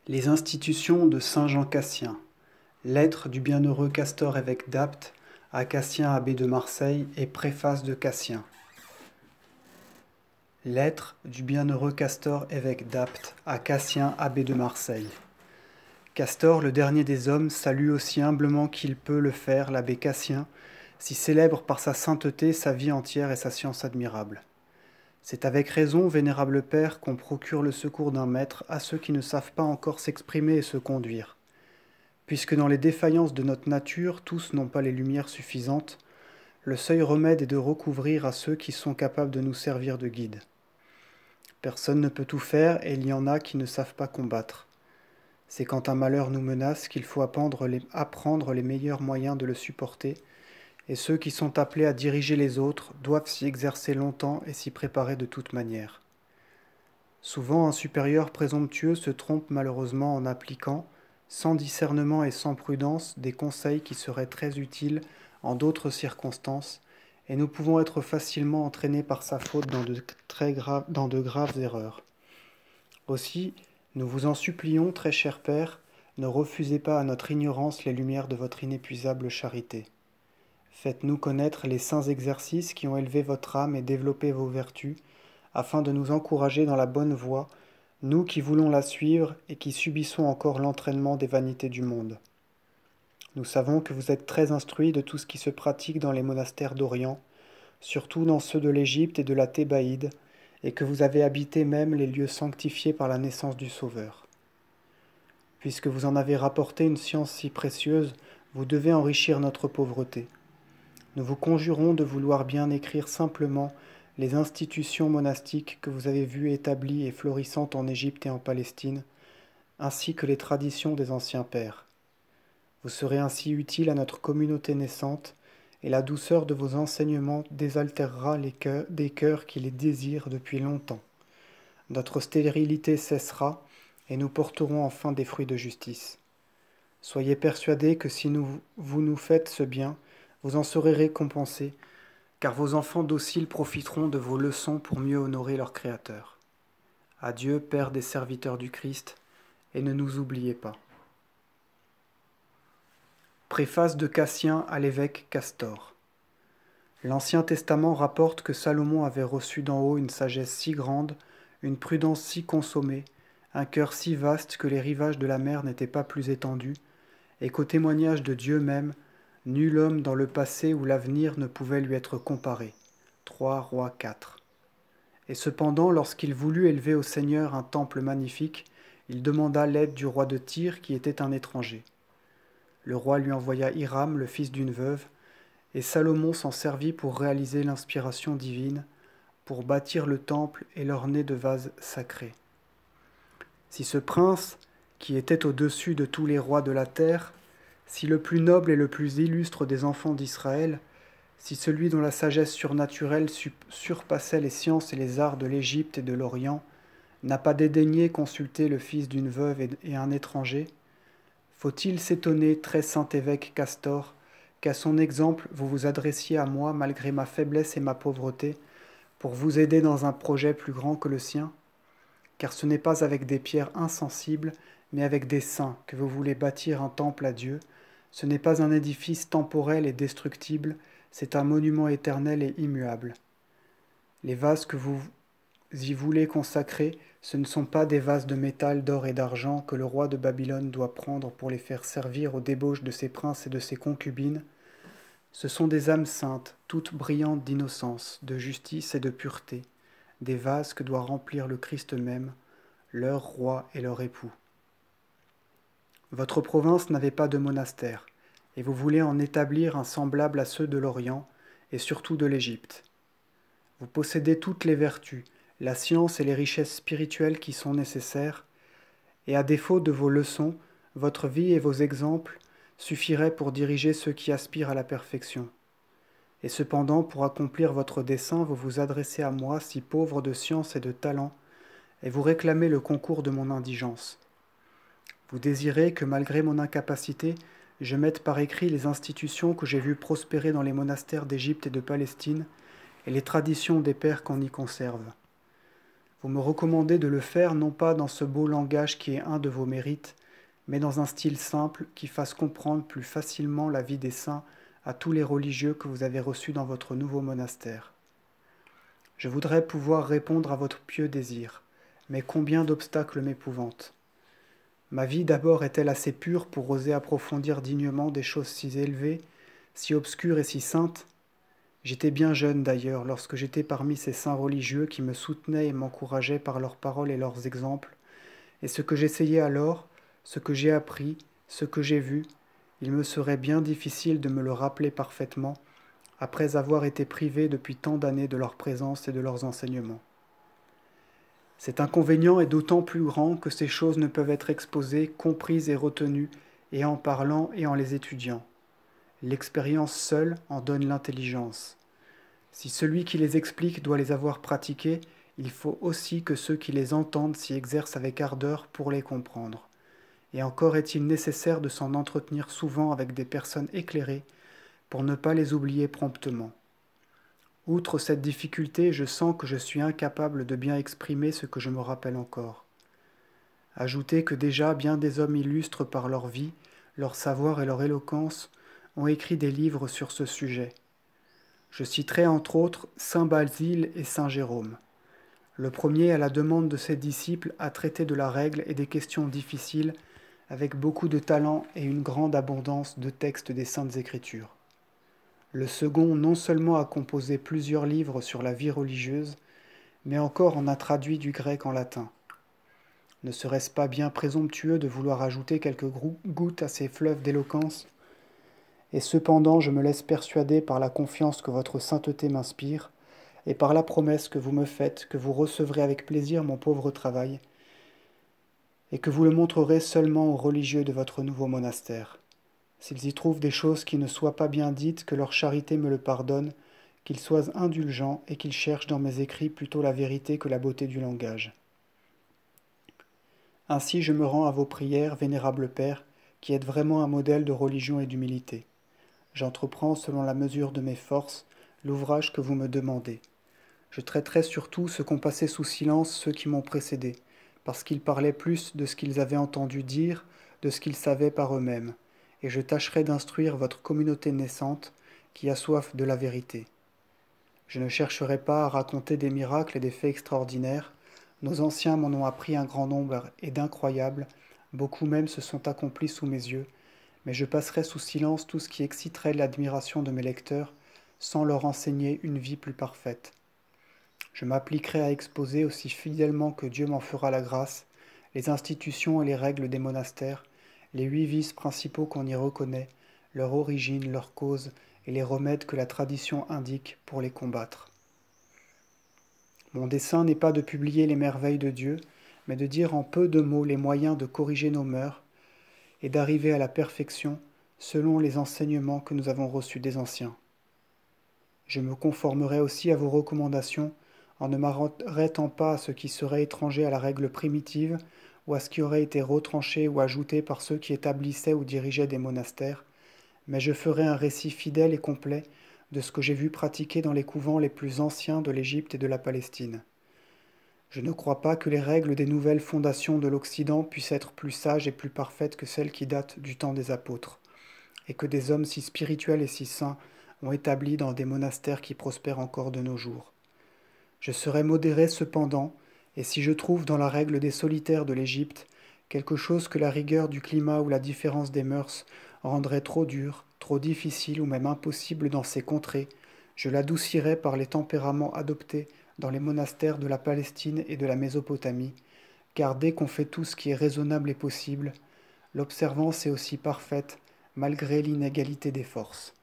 Les institutions de saint Jean Cassien. Lettre du bienheureux Castor évêque d'Apt à Cassien abbé de Marseille et préface de Cassien. Lettre du bienheureux Castor évêque d'Apt à Cassien abbé de Marseille. Castor, le dernier des hommes, salue aussi humblement qu'il peut le faire l'abbé Cassien, si célèbre par sa sainteté, sa vie entière et sa science admirable. C'est avec raison, vénérable Père, qu'on procure le secours d'un maître à ceux qui ne savent pas encore s'exprimer et se conduire. Puisque dans les défaillances de notre nature, tous n'ont pas les lumières suffisantes, le seul remède est de recouvrir à ceux qui sont capables de nous servir de guide. Personne ne peut tout faire et il y en a qui ne savent pas combattre. C'est quand un malheur nous menace qu'il faut apprendre les meilleurs moyens de le supporter, et ceux qui sont appelés à diriger les autres doivent s'y exercer longtemps et s'y préparer de toute manière. Souvent, un supérieur présomptueux se trompe malheureusement en appliquant, sans discernement et sans prudence, des conseils qui seraient très utiles en d'autres circonstances, et nous pouvons être facilement entraînés par sa faute dans de graves erreurs. Aussi, nous vous en supplions, très cher Père, ne refusez pas à notre ignorance les lumières de votre inépuisable charité. Faites-nous connaître les saints exercices qui ont élevé votre âme et développé vos vertus, afin de nous encourager dans la bonne voie, nous qui voulons la suivre et qui subissons encore l'entraînement des vanités du monde. Nous savons que vous êtes très instruits de tout ce qui se pratique dans les monastères d'Orient, surtout dans ceux de l'Égypte et de la Thébaïde, et que vous avez habité même les lieux sanctifiés par la naissance du Sauveur. Puisque vous en avez rapporté une science si précieuse, vous devez enrichir notre pauvreté. Nous vous conjurons de vouloir bien écrire simplement les institutions monastiques que vous avez vues établies et florissantes en Égypte et en Palestine, ainsi que les traditions des anciens pères. Vous serez ainsi utile à notre communauté naissante, et la douceur de vos enseignements désaltérera des cœurs qui les désirent depuis longtemps. Notre stérilité cessera, et nous porterons enfin des fruits de justice. Soyez persuadés que si vous nous faites ce bien, vous en serez récompensés, car vos enfants dociles profiteront de vos leçons pour mieux honorer leur Créateur. Adieu, Père des serviteurs du Christ, et ne nous oubliez pas. Préface de Cassien à l'évêque Castor. L'Ancien Testament rapporte que Salomon avait reçu d'en haut une sagesse si grande, une prudence si consommée, un cœur si vaste que les rivages de la mer n'étaient pas plus étendus, et qu'au témoignage de Dieu même, nul homme dans le passé ou l'avenir ne pouvait lui être comparé. 3 Rois 4. Et cependant, lorsqu'il voulut élever au Seigneur un temple magnifique, il demanda l'aide du roi de Tyr qui était un étranger. Le roi lui envoya Hiram, le fils d'une veuve, et Salomon s'en servit pour réaliser l'inspiration divine, pour bâtir le temple et l'orner de vases sacrés. Si ce prince, qui était au-dessus de tous les rois de la terre, si le plus noble et le plus illustre des enfants d'Israël, si celui dont la sagesse surnaturelle surpassait les sciences et les arts de l'Égypte et de l'Orient, n'a pas dédaigné consulter le fils d'une veuve et un étranger, faut-il s'étonner, très saint évêque Castor, qu'à son exemple vous vous adressiez à moi malgré ma faiblesse et ma pauvreté, pour vous aider dans un projet plus grand que le sien ? Car ce n'est pas avec des pierres insensibles, mais avec des saints que vous voulez bâtir un temple à Dieu. Ce n'est pas un édifice temporel et destructible, c'est un monument éternel et immuable. Les vases que vous y voulez consacrer, ce ne sont pas des vases de métal, d'or et d'argent que le roi de Babylone doit prendre pour les faire servir aux débauches de ses princes et de ses concubines. Ce sont des âmes saintes, toutes brillantes d'innocence, de justice et de pureté, des vases que doit remplir le Christ même, leur roi et leur époux. Votre province n'avait pas de monastère, et vous voulez en établir un semblable à ceux de l'Orient, et surtout de l'Égypte. Vous possédez toutes les vertus, la science et les richesses spirituelles qui sont nécessaires, et à défaut de vos leçons, votre vie et vos exemples suffiraient pour diriger ceux qui aspirent à la perfection. Et cependant, pour accomplir votre dessein, vous vous adressez à moi, si pauvre de science et de talent, et vous réclamez le concours de mon indigence. Vous désirez que, malgré mon incapacité, je mette par écrit les institutions que j'ai vues prospérer dans les monastères d'Égypte et de Palestine, et les traditions des pères qu'on y conserve. Vous me recommandez de le faire non pas dans ce beau langage qui est un de vos mérites, mais dans un style simple qui fasse comprendre plus facilement la vie des saints à tous les religieux que vous avez reçus dans votre nouveau monastère. Je voudrais pouvoir répondre à votre pieux désir, mais combien d'obstacles m'épouvantent. Ma vie d'abord est-elle assez pure pour oser approfondir dignement des choses si élevées, si obscures et si saintes? J'étais bien jeune d'ailleurs lorsque j'étais parmi ces saints religieux qui me soutenaient et m'encourageaient par leurs paroles et leurs exemples, et ce que j'essayais alors, ce que j'ai appris, ce que j'ai vu, il me serait bien difficile de me le rappeler parfaitement, après avoir été privé depuis tant d'années de leur présence et de leurs enseignements. Cet inconvénient est d'autant plus grand que ces choses ne peuvent être exposées, comprises et retenues, et en parlant et en les étudiant. L'expérience seule en donne l'intelligence. Si celui qui les explique doit les avoir pratiquées, il faut aussi que ceux qui les entendent s'y exercent avec ardeur pour les comprendre. Et encore est-il nécessaire de s'en entretenir souvent avec des personnes éclairées pour ne pas les oublier promptement. Outre cette difficulté, je sens que je suis incapable de bien exprimer ce que je me rappelle encore. Ajoutez que déjà bien des hommes illustres par leur vie, leur savoir et leur éloquence ont écrit des livres sur ce sujet. Je citerai entre autres saint Basile et saint Jérôme. Le premier, à la demande de ses disciples, a traité de la règle et des questions difficiles avec beaucoup de talent et une grande abondance de textes des Saintes Écritures. Le second non seulement a composé plusieurs livres sur la vie religieuse, mais encore en a traduit du grec en latin. Ne serait-ce pas bien présomptueux de vouloir ajouter quelques gouttes à ces fleuves d'éloquence? Et cependant, je me laisse persuader par la confiance que votre sainteté m'inspire, et par la promesse que vous me faites que vous recevrez avec plaisir mon pauvre travail, et que vous le montrerez seulement aux religieux de votre nouveau monastère. S'ils y trouvent des choses qui ne soient pas bien dites, que leur charité me le pardonne, qu'ils soient indulgents et qu'ils cherchent dans mes écrits plutôt la vérité que la beauté du langage. Ainsi je me rends à vos prières, vénérable Père, qui êtes vraiment un modèle de religion et d'humilité. J'entreprends, selon la mesure de mes forces, l'ouvrage que vous me demandez. Je traiterai surtout ce qu'ont passé sous silence ceux qui m'ont précédé, parce qu'ils parlaient plus de ce qu'ils avaient entendu dire, de ce qu'ils savaient par eux-mêmes, et je tâcherai d'instruire votre communauté naissante, qui a soif de la vérité. Je ne chercherai pas à raconter des miracles et des faits extraordinaires, nos anciens m'en ont appris un grand nombre et d'incroyables, beaucoup même se sont accomplis sous mes yeux, mais je passerai sous silence tout ce qui exciterait l'admiration de mes lecteurs, sans leur enseigner une vie plus parfaite. Je m'appliquerai à exposer aussi fidèlement que Dieu m'en fera la grâce, les institutions et les règles des monastères, les 8 vices principaux qu'on y reconnaît, leur origine, leur cause et les remèdes que la tradition indique pour les combattre. Mon dessein n'est pas de publier les merveilles de Dieu, mais de dire en peu de mots les moyens de corriger nos mœurs et d'arriver à la perfection selon les enseignements que nous avons reçus des anciens. Je me conformerai aussi à vos recommandations en ne m'arrêtant pas à ce qui serait étranger à la règle primitive ou à ce qui aurait été retranché ou ajouté par ceux qui établissaient ou dirigeaient des monastères, mais je ferai un récit fidèle et complet de ce que j'ai vu pratiquer dans les couvents les plus anciens de l'Égypte et de la Palestine. Je ne crois pas que les règles des nouvelles fondations de l'Occident puissent être plus sages et plus parfaites que celles qui datent du temps des apôtres, et que des hommes si spirituels et si saints ont établi dans des monastères qui prospèrent encore de nos jours. Je serai modéré cependant, et si je trouve dans la règle des solitaires de l'Égypte quelque chose que la rigueur du climat ou la différence des mœurs rendrait trop dur, trop difficile ou même impossible dans ces contrées, je l'adoucirai par les tempéraments adoptés dans les monastères de la Palestine et de la Mésopotamie, car dès qu'on fait tout ce qui est raisonnable et possible, l'observance est aussi parfaite malgré l'inégalité des forces.